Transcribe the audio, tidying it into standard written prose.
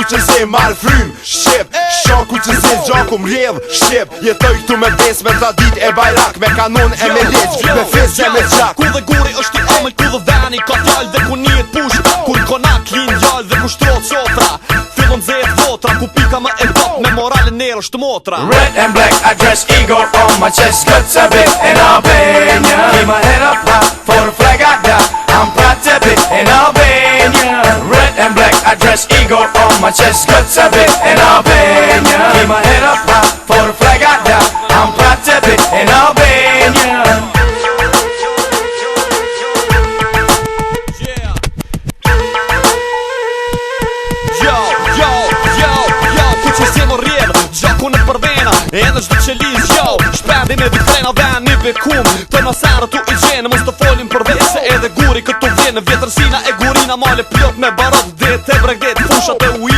që zem mal frym Shqip, shaku që zem gjaku mrjedh Shqip, jetoj këtu me bes me tradit e bajrak Me kanon e me leq, me fes e me gjak Ku dhe guri është i amël, ku dhe veni ka fjall Dhe ku njet pusht, kur konak lin gjall Dhe ku shtrot sotra, fillon zet votra Ku pika më e top, me moralin nërë është motra Red and black, I dress Igor on my chest Guts a bit in Albania Keep my head up high, for the flag I die I'm proud to be in Albania Red and black, I dress Igor on my chest Guts a bit in Albania Keep my head up high, for the flag I die I'm proud to be in Albania Gjaku në përvena, edhe shdo që liz jo Shpendi me vitrena dhe një bekum Të nësarë tu i gjenë, mos të folin për vese Edhe guri këtu vjenë, vjetërsina e gurina Male plot me barot, det e bregdet, fushat e ujt